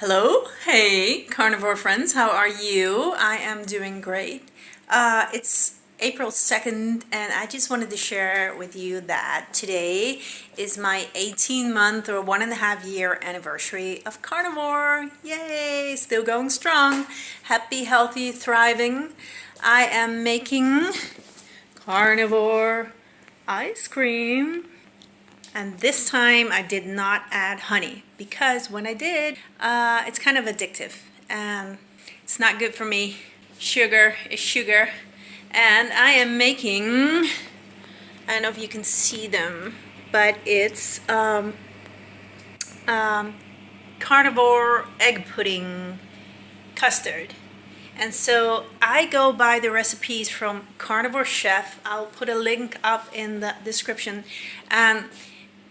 Hello, hey, carnivore friends, how are you? I am doing great. It's April 2nd, and I just wanted to share with you that today is my 18-month or 1.5 year anniversary of carnivore. Yay, still going strong. Happy, healthy, thriving. I am making carnivore ice cream. And this time I did not add honey because when I did, it's kind of addictive and it's not good for me. Sugar is sugar. And I am making, I don't know if you can see them, but it's carnivore egg pudding custard. And so I go by the recipes from Carnivore Chef. I'll put a link up in the description. And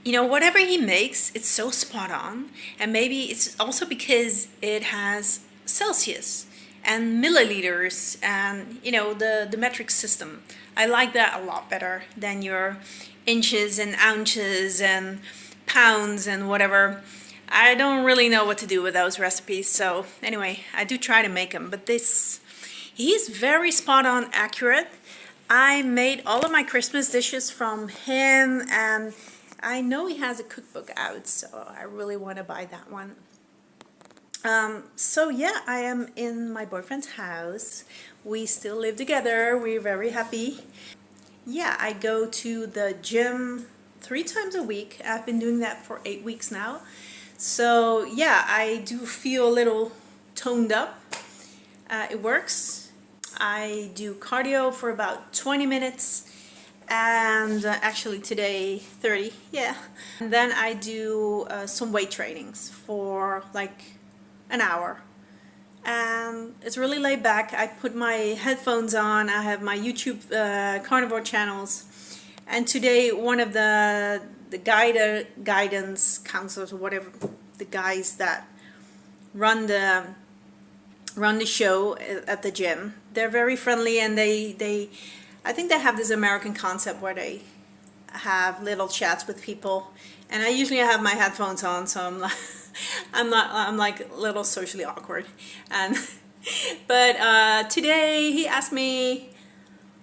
you know, whatever he makes, it's so spot on. And maybe it's also because it has Celsius and milliliters and, you know, the metric system. I like that a lot better than your inches and ounces and pounds and whatever. I don't really know what to do with those recipes. So anyway, I do try to make them, but he's very spot on accurate. I made all of my Christmas dishes from him, and I know he has a cookbook out, so I really want to buy that one. So yeah, I am in my boyfriend's house. We still live together. We're very happy. Yeah, I go to the gym 3 times a week. I've been doing that for 8 weeks now. So yeah, I do feel a little toned up. It works. I do cardio for about 20 minutes. And actually today 30, yeah. And then I do some weight trainings for like an hour, and it's really laid back. I put my headphones on. I have my YouTube carnivore channels, and today one of the guidance counselors or whatever, the guys that run the show at the gym, they're very friendly, and they I think they have this American concept where they have little chats with people, and I usually have my headphones on, so I'm like, I'm like a little socially awkward, and but today he asked me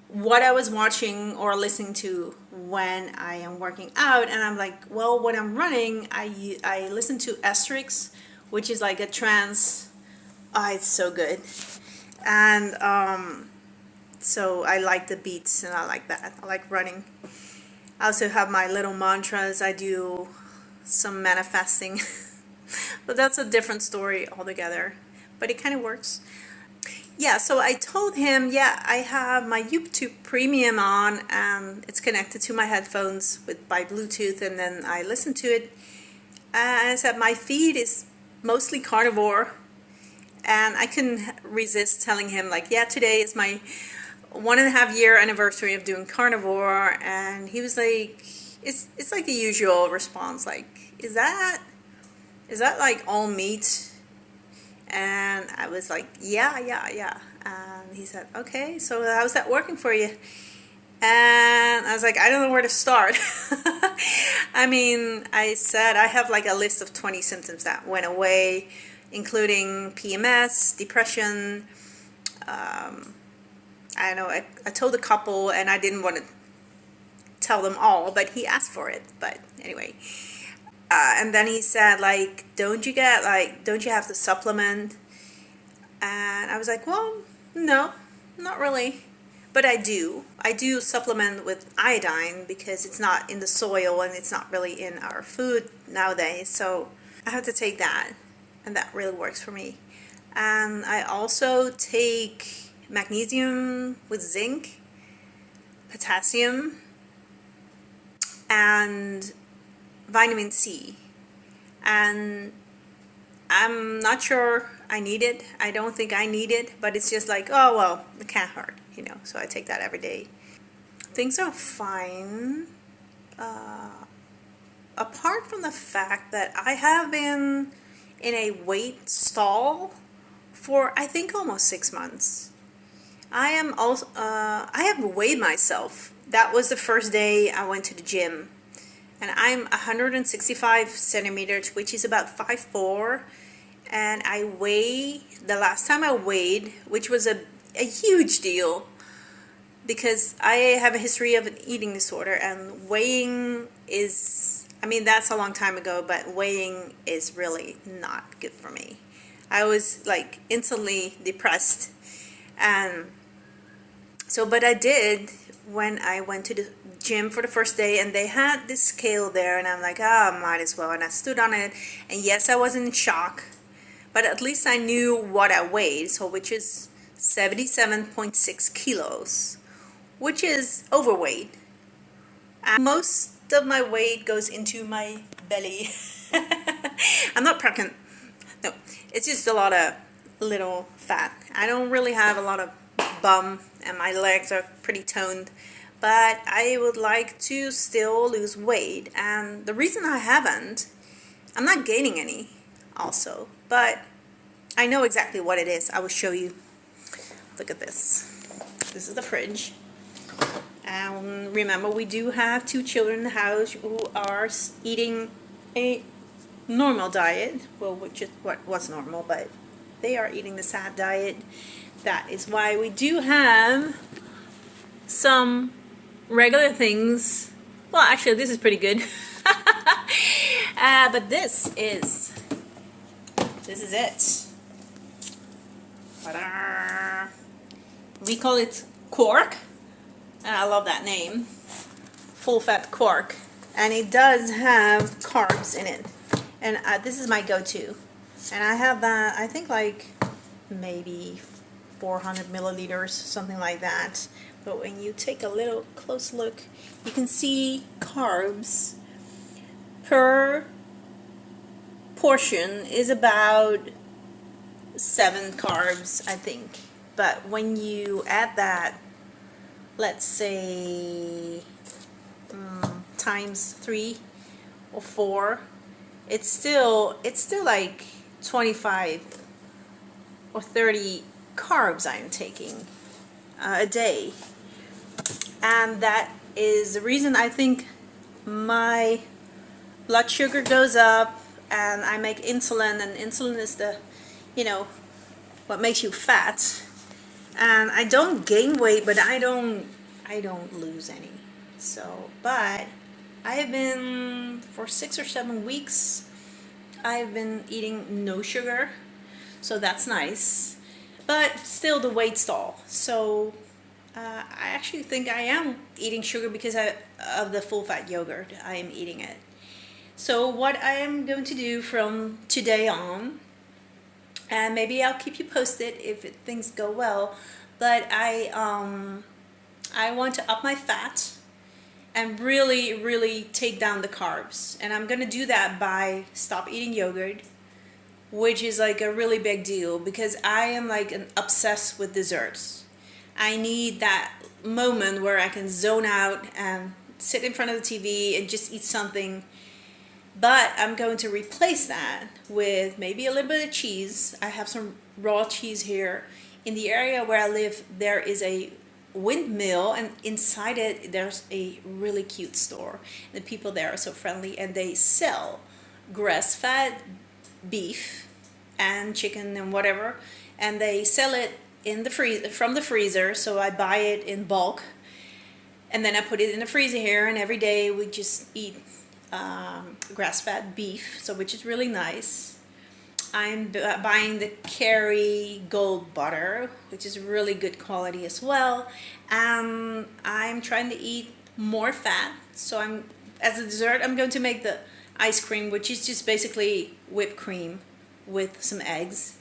what I was watching or listening to when I am working out, and I'm like, well, when I'm running, I listen to Asterix, which is like a trance. Oh, it's so good, and so I like the beats, and I like that. I like running. I also have my little mantras. I do some manifesting, but that's a different story altogether. But it kind of works. Yeah, so I told him, yeah, I have my YouTube Premium on, and it's connected to my headphones by Bluetooth, and then I listen to it. And I said my feed is mostly carnivore, and I couldn't resist telling him, like, yeah, today is my 1.5 year anniversary of doing carnivore. And he was like, it's like the usual response, like, is that like all meat? And I was like, yeah. And he said, okay, so how's that working for you? And I was like, I don't know where to start. I mean, I said I have like a list of 20 symptoms that went away, including PMS, depression. I don't know, I told a couple, and I didn't want to tell them all, but he asked for it. But anyway, and then he said, like, don't you have to supplement? And I was like, well, no, not really. But I do supplement with iodine because it's not in the soil and it's not really in our food nowadays. So I have to take that, and that really works for me. And I also take magnesium with zinc, potassium, and vitamin C. And I'm not sure I need it. I don't think I need it, but it's just like, oh, well, it can't hurt, you know, so I take that every day. Things are fine, apart from the fact that I have been in a weight stall for, I think, almost 6 months. I have weighed myself. That was the first day I went to the gym, and I'm 165 centimeters, which is about 5'4", and the last time I weighed, which was a huge deal because I have a history of an eating disorder, and weighing is, I mean, that's a long time ago, but weighing is really not good for me. I was like instantly depressed. And so, but I did when I went to the gym for the first day, and they had this scale there, and I'm like, oh, might as well. And I stood on it, and yes, I was in shock, but at least I knew what I weighed, so which is 77.6 kilos, which is overweight. And most of my weight goes into my belly. I'm not pregnant. No, it's just a lot of little fat. I don't really have a lot of bum, and my legs are pretty toned, but I would like to still lose weight. And the reason I haven't, I'm not gaining any also, but I know exactly what it is. I will show you. Look at this. This is the fridge. And remember, we do have 2 children in the house who are eating a normal diet. Well, which is what's normal, but they are eating the SAD diet. That is why we do have some regular things. Well, actually, this is pretty good. But this is it. Ta-da. We call it quark. And I love that name. Full fat quark. And it does have carbs in it. And this is my go-to. And I have that, I think like maybe 400 milliliters, something like that. But when you take a little close look, you can see carbs per portion is about 7 carbs, I think. But when you add that, let's say times 3 or 4, it's still like 25 or 30 carbs I'm taking a day. And that is the reason I think my blood sugar goes up, and I make insulin, and insulin is the, what makes you fat. And I don't gain weight, but I don't lose any. So, but I have been, for 6 or 7 weeks, I've been eating no sugar, so that's nice. But still the weight stall. So I actually think I am eating sugar because of the full fat yogurt. I am eating it. So what I am going to do from today on, and maybe I'll keep you posted if things go well, but I want to up my fat and really take down the carbs. And I'm going to do that by stop eating yogurt, which is like a really big deal because I am like obsessed with desserts. I need that moment where I can zone out and sit in front of the TV and just eat something. But I'm going to replace that with maybe a little bit of cheese. I have some raw cheese here. In the area where I live, there is a windmill, and inside it there's a really cute store. The people there are so friendly, and they sell grass-fed beef and chicken and whatever, and they sell it in the from the freezer. So I buy it in bulk, and then I put it in the freezer here, and every day we just eat grass-fed beef, so which is really nice. I'm buying the Carrey Gold butter, which is really good quality as well. And I'm trying to eat more fat. So as a dessert, I'm going to make the ice cream, which is just basically whipped cream with some eggs.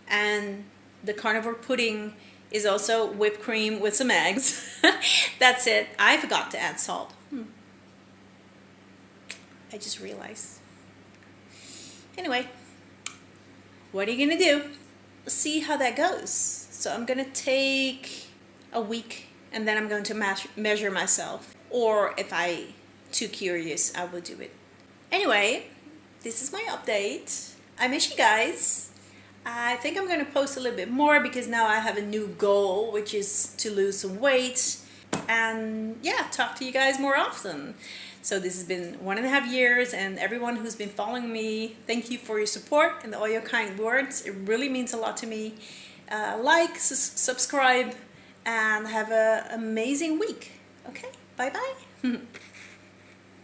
And the carnivore pudding is also whipped cream with some eggs. That's it. I forgot to add salt. I just realized. Anyway, what are you gonna do? See how that goes. So I'm gonna take a week, and then I'm going to measure myself. Or if I'm too curious, I will do it. Anyway, this is my update. I miss you guys. I think I'm gonna post a little bit more because now I have a new goal, which is to lose some weight. And yeah, talk to you guys more often. So this has been 1.5 years, and everyone who's been following me, thank you for your support and all your kind words. It really means a lot to me. Like, subscribe, and have an amazing week. Okay, bye bye.